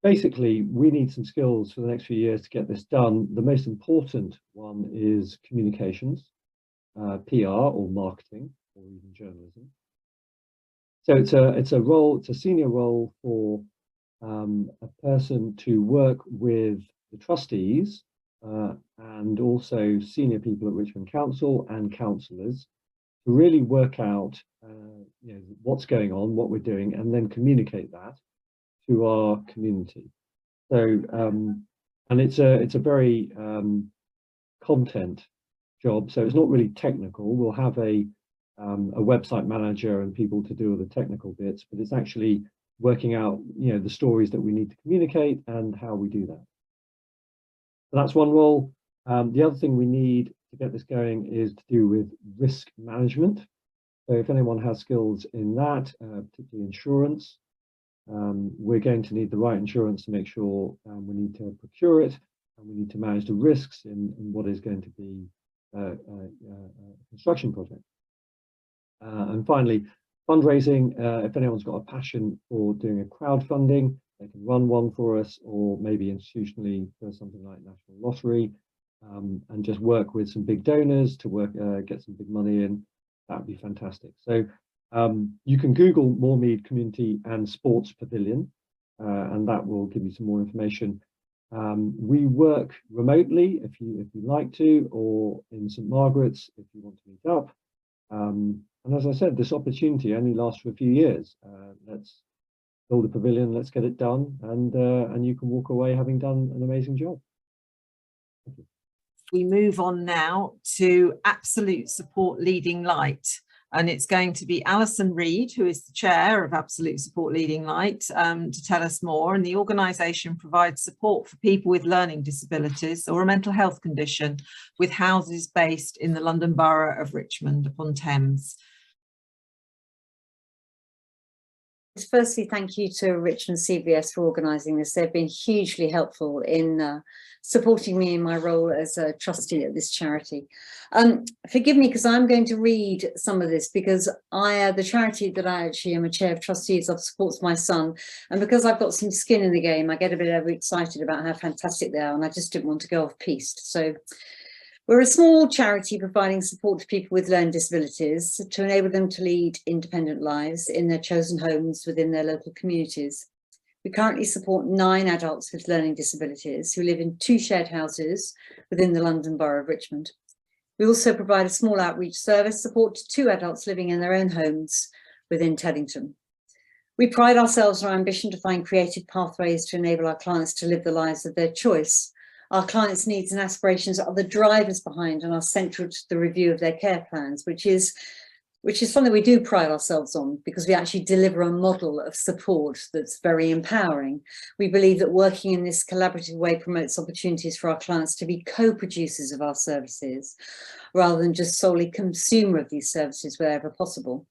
basically, we need some skills for the next few years to get this done. The most important one is communications, PR or marketing, or even journalism. So it's a senior role for a person to work with the trustees and also senior people at Richmond Council and councillors to really work out what's going on, what we're doing, and then communicate that to our community. So and it's a very content job, so it's not really technical. We'll have a website manager and people to do all the technical bits, but it's actually working out the stories that we need to communicate and how we do that. So that's one role. The other thing we need to get this going is to do with risk management. So if anyone has skills in that, particularly insurance, we're going to need the right insurance to make sure we need to procure it, and we need to manage the risks in what is going to be a construction project. And finally, fundraising. If anyone's got a passion for doing a crowdfunding, they can run one for us, or maybe institutionally for something like National Lottery, and just work with some big donors to get some big money in. That would be fantastic. So you can Google Moormead Community and Sports Pavilion, and that will give you some more information. We work remotely if you like to, or in St Margaret's if you want to meet up. And as I said, this opportunity only lasts for a few years. Let's build a pavilion, let's get it done, and you can walk away having done an amazing job. Thank you. We move on now to Absolute Support Leading Light, and it's going to be Alison Reed, who is the chair of Absolute Support Leading Light, to tell us more. And the organisation provides support for people with learning disabilities or a mental health condition, with houses based in the London Borough of Richmond upon Thames. Firstly, thank you to Richmond CVS for organising this. They've been hugely helpful in supporting me in my role as a trustee at this charity. Forgive me, because I'm going to read some of this, because the charity that I actually am a chair of trustees of supports my son, and because I've got some skin in the game, I get a bit overexcited about how fantastic they are, and I just didn't want to go off piste. So we're a small charity providing support to people with learning disabilities to enable them to lead independent lives in their chosen homes within their local communities. We currently support 9 adults with learning disabilities who live in 2 shared houses within the London Borough of Richmond. We also provide a small outreach service support to 2 adults living in their own homes within Teddington. We pride ourselves on our ambition to find creative pathways to enable our clients to live the lives of their choice. Our clients' needs and aspirations are the drivers behind and are central to the review of their care plans, which is something we do pride ourselves on, because we actually deliver a model of support that's very empowering. We believe that working in this collaborative way promotes opportunities for our clients to be co-producers of our services, rather than just solely consumer of these services wherever possible.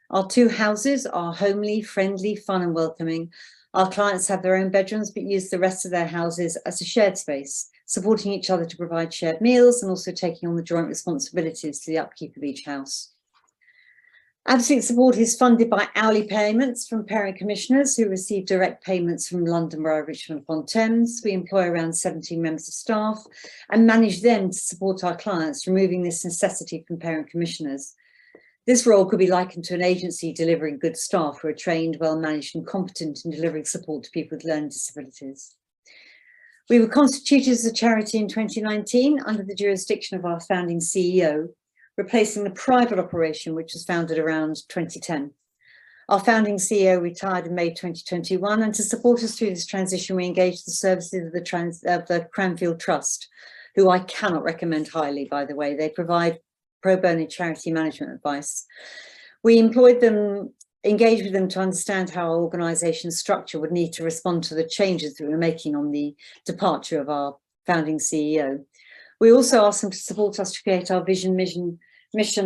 Our 2 houses are homely, friendly, fun and welcoming. Our clients have their own bedrooms, but use the rest of their houses as a shared space, supporting each other to provide shared meals and also taking on the joint responsibilities to the upkeep of each house. Absolute Support is funded by hourly payments from parent commissioners who receive direct payments from London Borough of Richmond upon Thames. We employ around 17 members of staff and manage them to support our clients, removing this necessity from parent commissioners. This role could be likened to an agency delivering good staff who are trained, well managed and competent in delivering support to people with learning disabilities. We were constituted as a charity in 2019 under the jurisdiction of our founding CEO, replacing the private operation which was founded around 2010. Our founding CEO retired in May 2021, and to support us through this transition we engaged the services of the Cranfield Trust, who I cannot recommend highly, by the way. They provide pro bono charity management advice. We engaged with them to understand how our organisation's structure would need to respond to the changes that we were making on the departure of our founding CEO. We also asked them to support us to create our vision, mission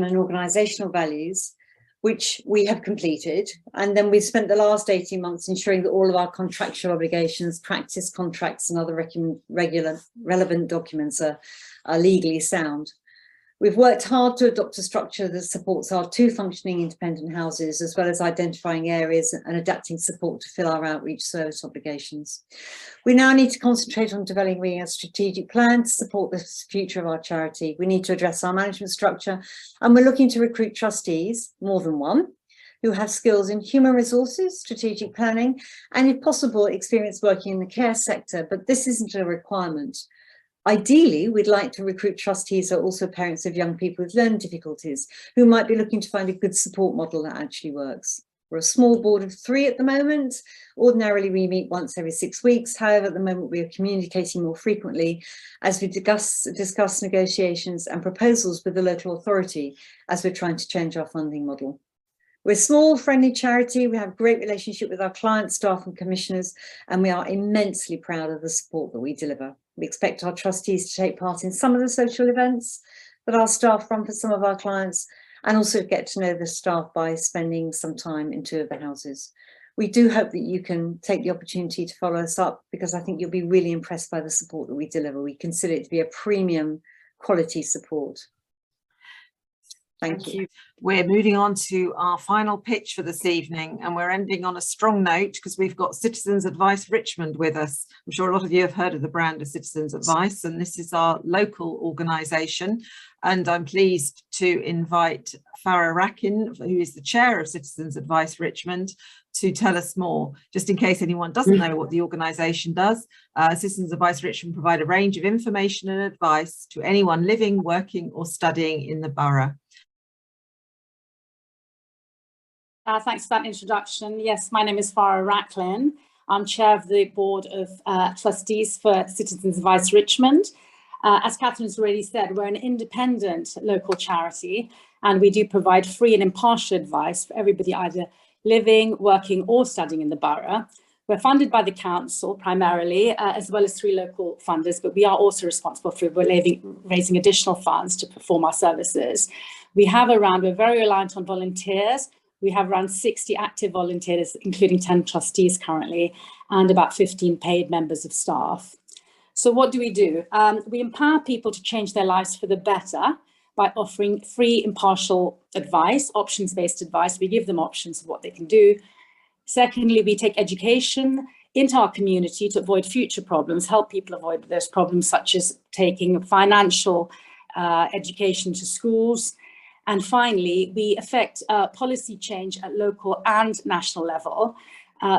and organisational values, which we have completed. And then we've spent the last 18 months ensuring that all of our contractual obligations, practice contracts and other relevant documents are legally sound. We've worked hard to adopt a structure that supports our 2 functioning independent houses, as well as identifying areas and adapting support to fill our outreach service obligations. We now need to concentrate on developing a strategic plan to support the future of our charity. We need to address our management structure, and we're looking to recruit trustees, more than one, who have skills in human resources, strategic planning, and if possible, experience working in the care sector, but this isn't a requirement. Ideally, we'd like to recruit trustees who are also parents of young people with learning difficulties, who might be looking to find a good support model that actually works. We're a small board of 3 at the moment. Ordinarily, we meet once every 6 weeks. However, at the moment, we are communicating more frequently as we discuss negotiations and proposals with the local authority as we're trying to change our funding model. We're a small, friendly charity. We have a great relationship with our clients, staff and commissioners, and we are immensely proud of the support that we deliver. We expect our trustees to take part in some of the social events that our staff run for some of our clients, and also get to know the staff by spending some time in 2 of the houses. We do hope that you can take the opportunity to follow us up, because I think you'll be really impressed by the support that we deliver. We consider it to be a premium quality support. Thank you. We're moving on to our final pitch for this evening, and we're ending on a strong note because we've got Citizens Advice Richmond with us. I'm sure a lot of you have heard of the brand of Citizens Advice, and this is our local organisation. And I'm pleased to invite Farah Rakin, who is the chair of Citizens Advice Richmond, to tell us more. Just in case anyone doesn't know what the organisation does, Citizens Advice Richmond provide a range of information and advice to anyone living, working or studying in the borough. Thanks for that introduction. Yes, my name is Farah Rakin. I'm chair of the board of trustees for Citizens Advice Richmond. As Catherine's already said, we're an independent local charity, and we do provide free and impartial advice for everybody either living, working or studying in the borough. We're funded by the council primarily, as well as 3 local funders, but we are also responsible for raising additional funds to perform our services. We're very reliant on volunteers. We have around 60 active volunteers, including 10 trustees currently, and about 15 paid members of staff. So what do? We empower people to change their lives for the better by offering free, impartial advice, options-based advice. We give them options of what they can do. Secondly, we take education into our community to avoid future problems, help people avoid those problems, such as taking financial education to schools. And finally, we affect policy change at local and national level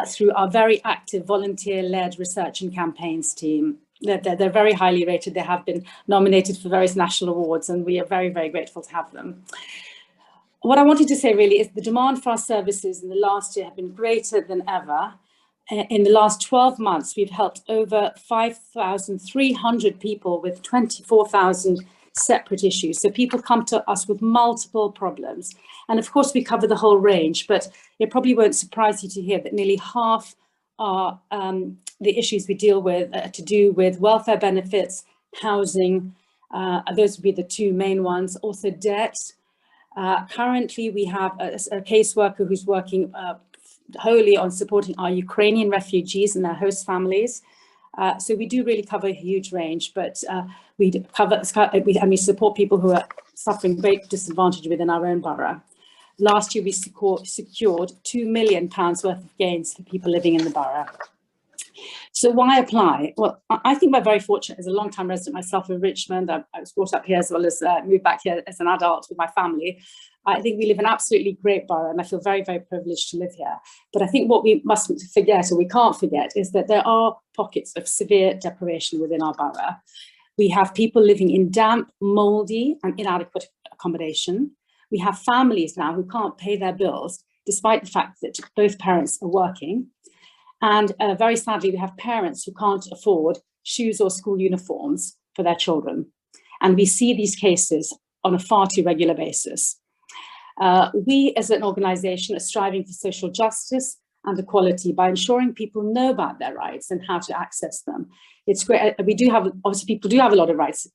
through our very active volunteer-led research and campaigns team. They're very highly rated. They have been nominated for various national awards, and we are very, very grateful to have them. What I wanted to say really is the demand for our services in the last year have been greater than ever. In the last 12 months, we've helped over 5,300 people with 24,000 separate issues. So people come to us with multiple problems. And of course, we cover the whole range, but it probably won't surprise you to hear that nearly half are the issues we deal with to do with welfare benefits, housing. Those would be the 2 main ones. Also debt. Currently, we have a caseworker who's working wholly on supporting our Ukrainian refugees and their host families. So we do really cover a huge range, but we support people who are suffering great disadvantage within our own borough. Last year, we secured £2 million worth of gains for people living in the borough. So why apply? Well, I think we're very fortunate as a long-time resident myself in Richmond. I was brought up here as well as moved back here as an adult with my family. I think we live in an absolutely great borough, and I feel very, very privileged to live here. But I think what we mustn't forget, or we can't forget, is that there are pockets of severe deprivation within our borough. We have people living in damp, mouldy and inadequate accommodation. We have families now who can't pay their bills, despite the fact that both parents are working. And very sadly, we have parents who can't afford shoes or school uniforms for their children. And we see these cases on a far too regular basis. We as an organisation are striving for social justice and equality by ensuring people know about their rights and how to access them. It's great. We do have, obviously, people do have a lot of rights,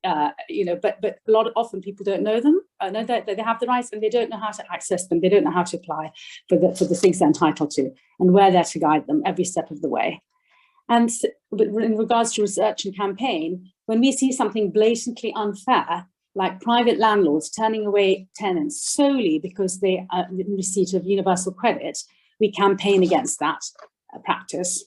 you know, but often people don't know them, know that they have the rights, and they don't know how to access them. They don't know how to apply for the things they're entitled to, and we're there to guide them every step of the way. And in regards to research and campaign, when we see something blatantly unfair, like private landlords turning away tenants solely because they are in receipt of universal credit, we campaign against that practice.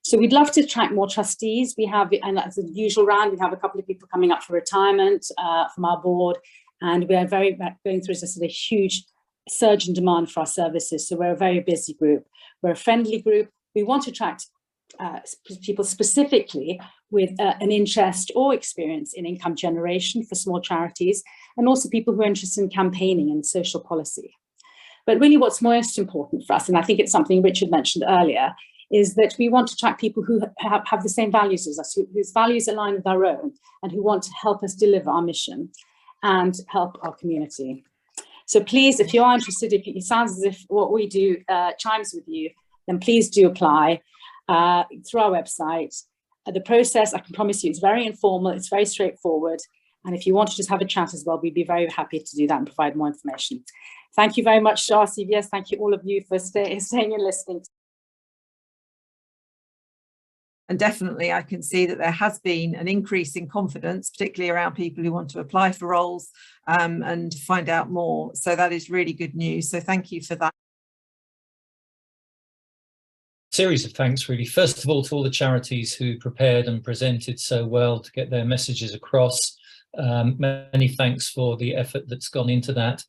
So we'd love to attract more trustees. We have, and that's the usual round, we have a couple of people coming up for retirement from our board, and we are going through a huge surge in demand for our services. So we're a very busy group. We're a friendly group. We want to attract people specifically with an interest or experience in income generation for small charities, and also people who are interested in campaigning and social policy. But really what's most important for us, and I think it's something Richard mentioned earlier, is that we want to attract people who have the same values as us, whose values align with our own, and who want to help us deliver our mission and help our community. So please, if you are interested, if it sounds as if what we do chimes with you, then please do apply through our website. The process, I can promise you, is very informal, it's very straightforward. And if you want to just have a chat as well, we'd be very happy to do that and provide more information. Thank you very much, CVS. Thank you all of you for staying and listening. And definitely I can see that there has been an increase in confidence, particularly around people who want to apply for roles and find out more. So that is really good news. So thank you for that. Series of thanks, really. First of all, to all the charities who prepared and presented so well to get their messages across. Many thanks for the effort that's gone into that.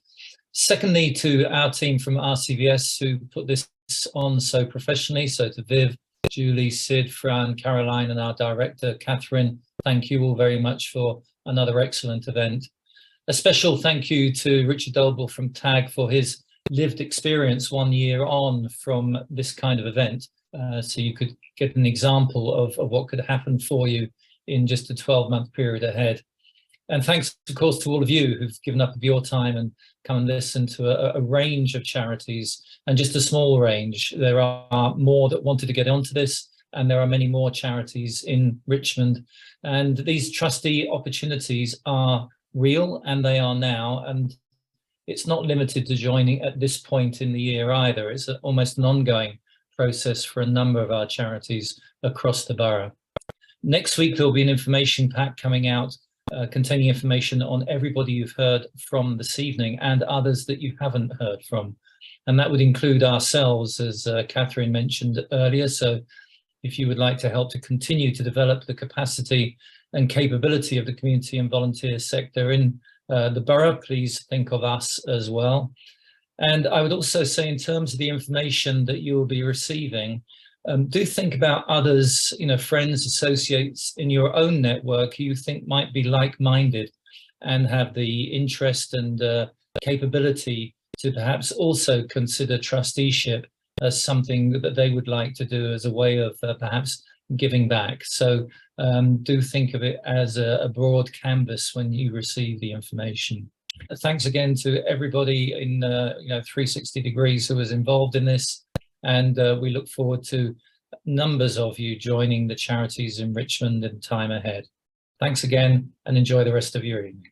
Secondly, to our team from RCVS who put this on so professionally. So to Viv, Julie, Sid, Fran, Caroline, and our director, Catherine, thank you all very much for another excellent event. A special thank you to Richard Dolble from TAG for his lived experience 1 year on from this kind of event. So you could get an example of what could happen for you in just a 12-month period ahead. And thanks, of course, to all of you who've given up of your time and come and listen to a range of charities, and just a small range. There are more that wanted to get onto this, and there are many more charities in Richmond. And these trustee opportunities are real, and they are now. And it's not limited to joining at this point in the year either. It's almost an ongoing process for a number of our charities across the borough. Next week, there'll be an information pack coming out containing information on everybody you've heard from this evening and others that you haven't heard from. And that would include ourselves, as Catherine mentioned earlier. So if you would like to help to continue to develop the capacity and capability of the community and volunteer sector in the borough, please think of us as well. And I would also say, in terms of the information that you will be receiving, do think about others, friends, associates in your own network who you think might be like-minded and have the interest and capability to perhaps also consider trusteeship as something that they would like to do as a way of perhaps giving back. So do think of it as a broad canvas when you receive the information. Thanks again to everybody in 360 Degrees who was involved in this, and we look forward to numbers of you joining the charities in Richmond in time ahead. Thanks again, and enjoy the rest of your evening.